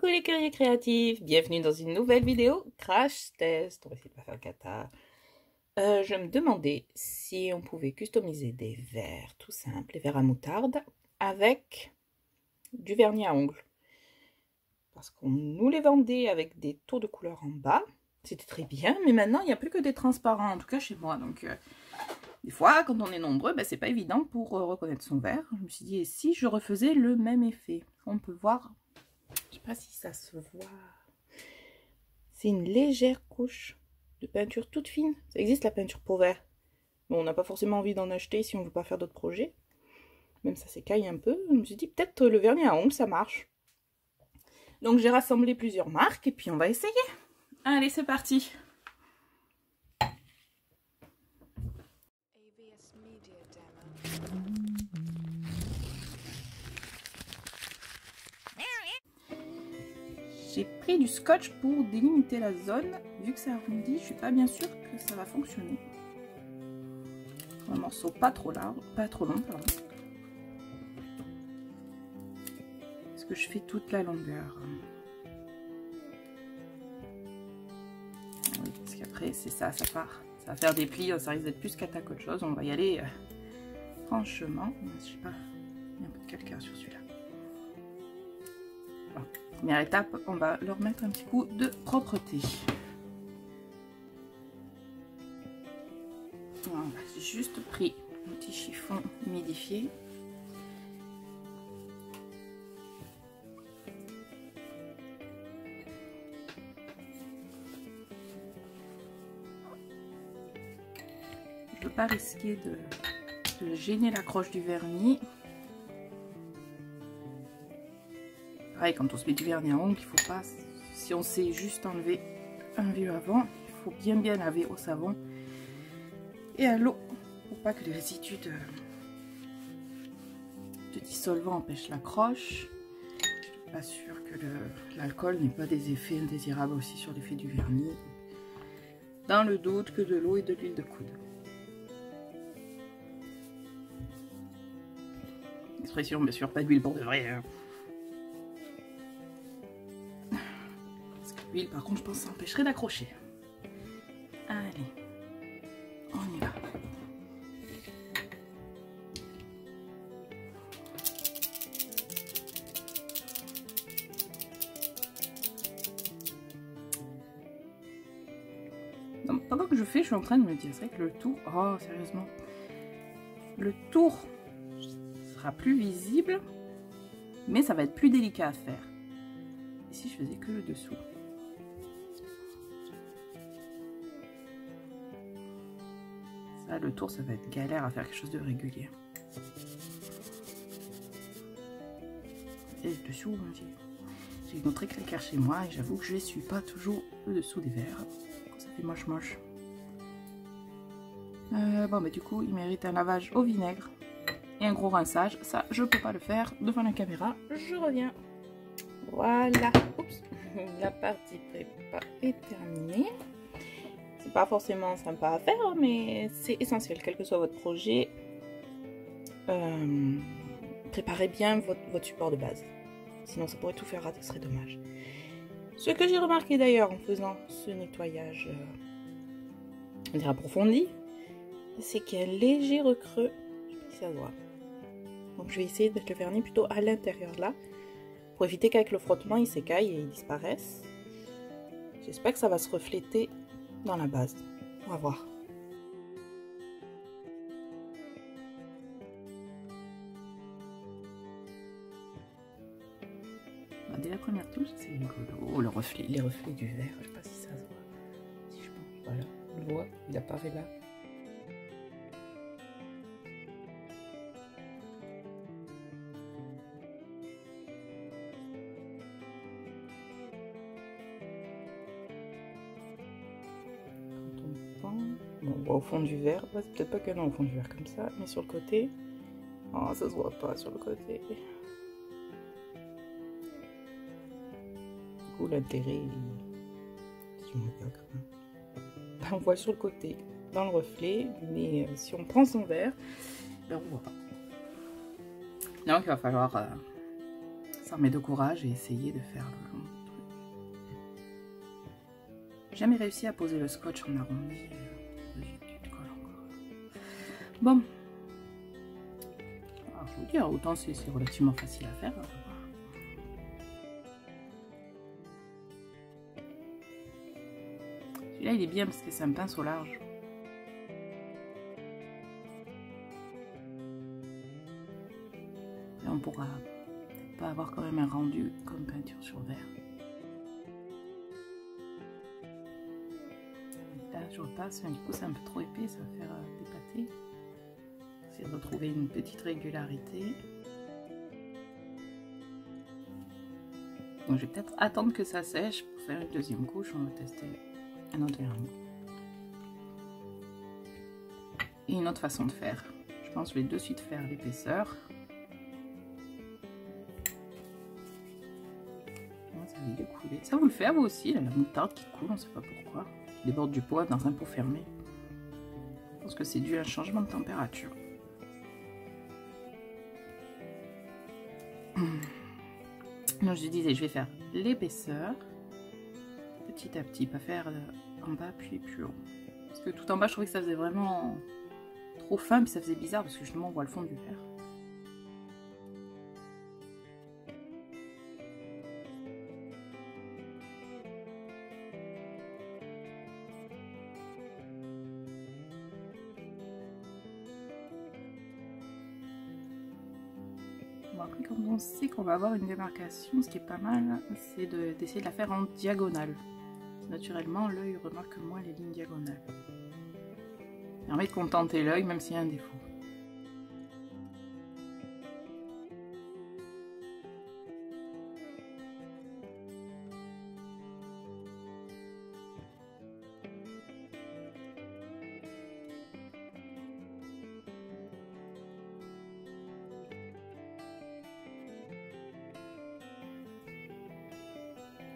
Coucou les curieux créatifs, bienvenue dans une nouvelle vidéo crash test. On va essayer de pas faire le cata. Je me demandais si on pouvait customiser des verres tout simples, des verres à moutarde, avec du vernis à ongles. Parce qu'on nous les vendait avec des tours de couleur en bas. C'était très bien, mais maintenant il n'y a plus que des transparents, en tout cas chez moi. Donc des fois, quand on est nombreux, c'est pas évident pour reconnaître son verre. Je me suis dit, et si je refaisais le même effet? On peut voir, je sais pas si ça se voit. C'est une légère couche de peinture toute fine. Ça existe la peinture pour verre. Bon, on n'a pas forcément envie d'en acheter si on veut pas faire d'autres projets. Même ça s'écaille un peu. Je me suis dit, peut-être le vernis à ongles, ça marche. Donc j'ai rassemblé plusieurs marques et puis on va essayer. Allez, c'est parti. J'ai pris du scotch pour délimiter la zone. Vu que c'est arrondi, je suis pas bien sûre que ça va fonctionner. Un morceau pas trop large, pas trop long, pardon. Est-ce que je fais toute la longueur? Oui, parce qu'après c'est ça, ça part. Ça va faire des plis, ça risque d'être plus cata qu'autre chose. On va y aller franchement. Je sais pas, il y a un peu de calcaire sur celui-là. Bon. Première étape, on va leur mettre un petit coup de propreté. Voilà, j'ai juste pris un petit chiffon humidifié. Je ne veux pas risquer de gêner l'accroche du vernis. Pareil, quand on se met du vernis à ongles, il faut pas, si on sait juste enlever un vieux avant, il faut bien laver au savon et à l'eau pour pas que les résidus de dissolvant empêchent l'accroche. Je suis pas sûre que l'alcool n'ait pas des effets indésirables aussi sur l'effet du vernis. Dans le doute, que de l'eau et de l'huile de coude. Expression, bien sûr, pas d'huile pour de vrai. Hein. L'huile, par contre, je pense que ça empêcherait d'accrocher. Allez, on y va. Donc, pendant que je fais, je suis en train de me dire, c'est vrai que le tour, oh sérieusement, le tour sera plus visible, mais ça va être plus délicat à faire. Et si je faisais que le dessous? Ça, le tour, ça va être galère à faire quelque chose de régulier. Et le dessous, j'ai une autre éclair chez moi et j'avoue que je ne suis pas toujours le dessous des verres. Ça fait moche. Bon, du coup, il mérite un lavage au vinaigre et un gros rinçage. Ça, je peux pas le faire devant la caméra. Je reviens. Voilà. Oups. La partie prépa est terminée. C'est pas forcément sympa à faire, mais c'est essentiel, quel que soit votre projet. Préparez bien votre support de base. Sinon, ça pourrait tout faire rater, ce serait dommage. Ce que j'ai remarqué d'ailleurs en faisant ce nettoyage, on dirait approfondi, c'est qu'il y a un léger recreux. Je sais pas si ça se voit. Donc, je vais essayer de mettre le vernis plutôt à l'intérieur là, pour éviter qu'avec le frottement, il s'écaille et il disparaisse. J'espère que ça va se refléter dans la base. On va voir. Dès la première touche, c'est rigolo. Oh, les reflets du verre, je sais pas si ça se voit. Si je pense, voilà, on le voit, il apparaît là. Bon, on voit au fond du verre, c'est peut-être pas canon au fond du verre comme ça, mais sur le côté, oh, ça se voit pas sur le côté. Du coup, l'intérêt, si on regarde quand même, on voit sur le côté, dans le reflet, mais si on prend son verre, on voit pas. Donc il va falloir s'armer de courage et essayer de faire le long truc. J'ai jamais réussi à poser le scotch en arrondi. Bon. Alors, je vous dis, autant c'est relativement facile à faire. Celui-là, il est bien parce que c'est un pinceau large. Et on pourra pas avoir quand même un rendu comme peinture sur verre. Là, je repasse, mais du coup, c'est un peu trop épais, ça va faire dépater. Essayer de retrouver une petite régularité. Donc, je vais peut-être attendre que ça sèche pour faire une deuxième couche. On va tester un autre vernis. Et une autre façon de faire. Je pense que je vais de suite faire l'épaisseur. Ça va couler. Ça vous le fait à vous aussi, là, la moutarde qui coule, on ne sait pas pourquoi. Qui déborde du poivre dans un pot fermé. Je pense que c'est dû à un changement de température. Donc je disais, je vais faire l'épaisseur petit à petit, pas faire en bas puis plus haut. Parce que tout en bas, je trouvais que ça faisait vraiment trop fin, puis ça faisait bizarre parce que justement on voit le fond du verre. Bon, après, quand on sait qu'on va avoir une démarcation, ce qui est pas mal, c'est d'essayer de la faire en diagonale. Naturellement, l'œil remarque moins les lignes diagonales. Ça permet de contenter l'œil, même s'il y a un défaut.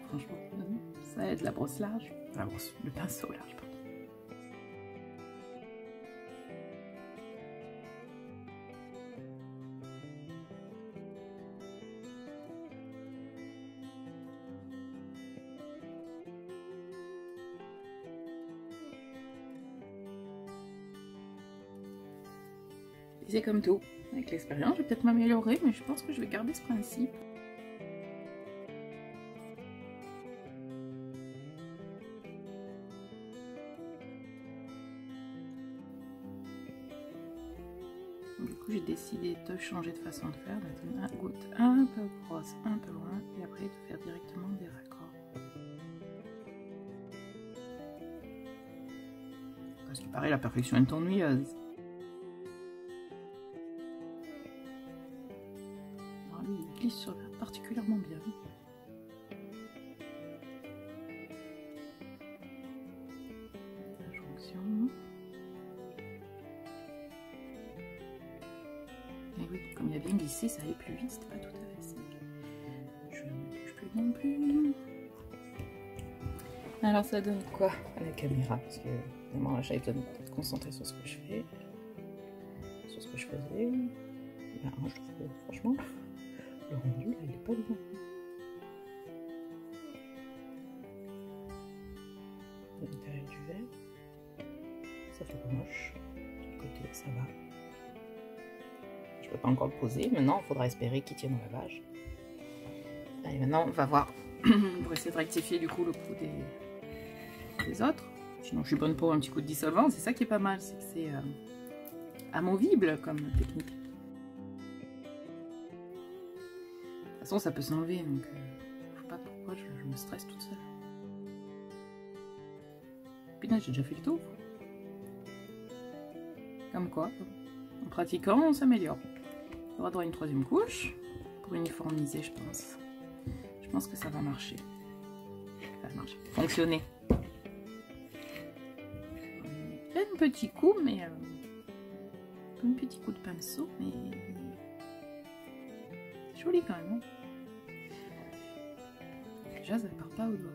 Franchement, ça aide la brosse large. Le pinceau large, pardon. C'est comme tout. Avec l'expérience, je vais peut-être m'améliorer, mais je pense que je vais garder ce principe. Du coup, j'ai décidé de changer de façon de faire, d'être un goutte un peu grosse, un peu loin, et après de faire directement des raccords. Parce que pareil, la perfection est ennuyeuse. Alors lui, il glisse sur là particulièrement bien. La jonction. Et oui, comme il a bien glissé, ça allait plus vite, c'était pas tout à fait sec. Je ne touche plus non plus. Alors ça donne quoi à la caméra? Parce que vraiment j'avais besoin de concentrer sur ce que je fais, sur ce que je faisais. Ben, moi je trouve que franchement, le rendu là il est pas bien. L'intérieur du verre, ça fait pas moche. Du côté ça va. Je peux pas encore le poser. Maintenant, il faudra espérer qu'il tienne au lavage. Allez, maintenant, on va voir pour essayer de rectifier du coup le coup des autres. Sinon, je suis bonne pour un petit coup de dissolvant. C'est ça qui est pas mal, c'est que c'est amovible comme technique. De toute façon, ça peut s'enlever, donc je sais pas pourquoi je me stresse toute seule. Putain, j'ai déjà fait le tour. Comme quoi, en pratiquant, on s'améliore. On va avoir une troisième couche pour uniformiser, je pense. Je pense que ça va marcher. Ça va marcher. Fonctionner. Un petit coup, mais un petit coup de pinceau, mais c'est joli quand même. Hein. Déjà, ça ne part pas au doigt.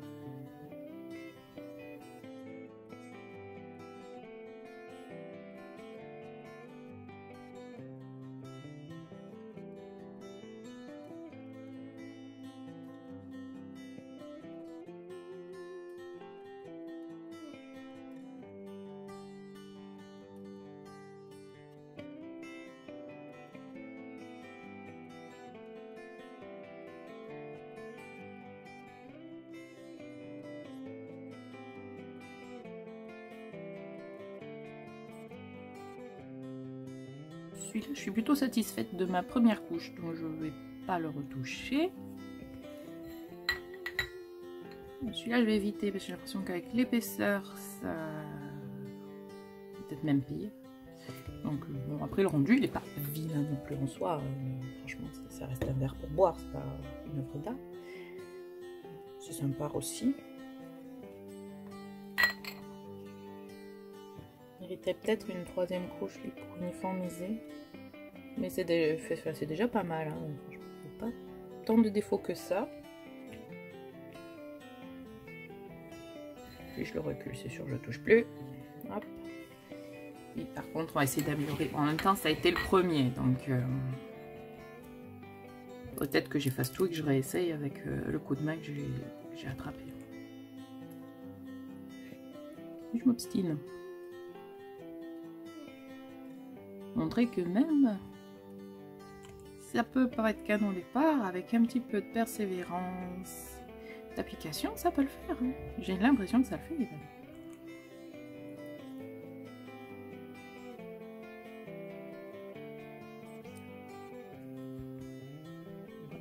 Celui-là, je suis plutôt satisfaite de ma première couche, donc je ne vais pas le retoucher. Celui-là, je vais éviter parce que j'ai l'impression qu'avec l'épaisseur, ça... peut-être même pire. Donc, bon, après, le rendu, il n'est pas vilain non plus en soi. Franchement, ça reste un verre pour boire, c'est pas une œuvre d'art. C'est sympa aussi. Il méritait peut-être une troisième couche pour uniformiser. Mais c'est déjà pas mal. Hein. Franchement, il n'y a pas tant de défauts que ça. Puis je le recule, c'est sûr, je touche plus. Hop. Et par contre, on va essayer d'améliorer. En même temps, ça a été le premier, donc peut-être que j'efface tout et que je réessaye avec le coup de main que j'ai attrapé. Je m'obstine. Montrer que même ça peut paraître canon au départ, avec un petit peu de persévérance, d'application, ça peut le faire. Hein. J'ai l'impression que ça le fait.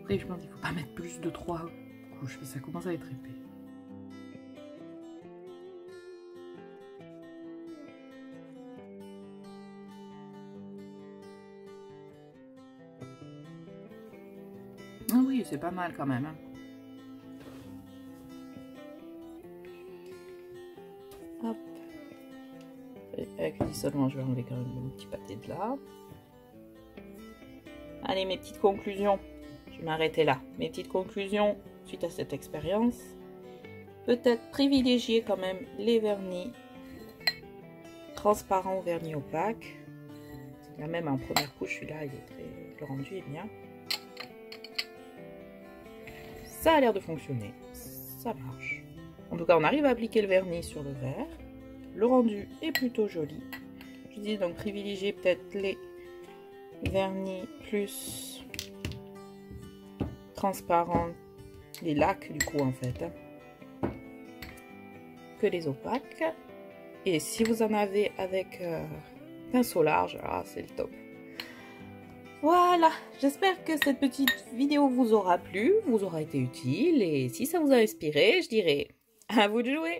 Après, je pense qu'il ne faut pas mettre plus de 3 couches, ça commence à être épais. Ah oui, c'est pas mal quand même. Hein. Hop. Et avec le dissolvant, je vais enlever quand même mon petit pâté de là. Allez, mes petites conclusions. Je vais m'arrêter là. Mes petites conclusions suite à cette expérience. Peut-être privilégier quand même les vernis transparents aux vernis opaques. Là même en première couche, celui-là, le rendu est bien. Ça a l'air de fonctionner. Ça marche. En tout cas, on arrive à appliquer le vernis sur le verre. Le rendu est plutôt joli. Je dis donc privilégier peut-être les vernis plus transparents, les lacs du coup en fait, hein, que les opaques. Et si vous en avez avec pinceau large, ah, c'est le top. Voilà, j'espère que cette petite vidéo vous aura plu, vous aura été utile. Et si ça vous a inspiré, je dirais à vous de jouer.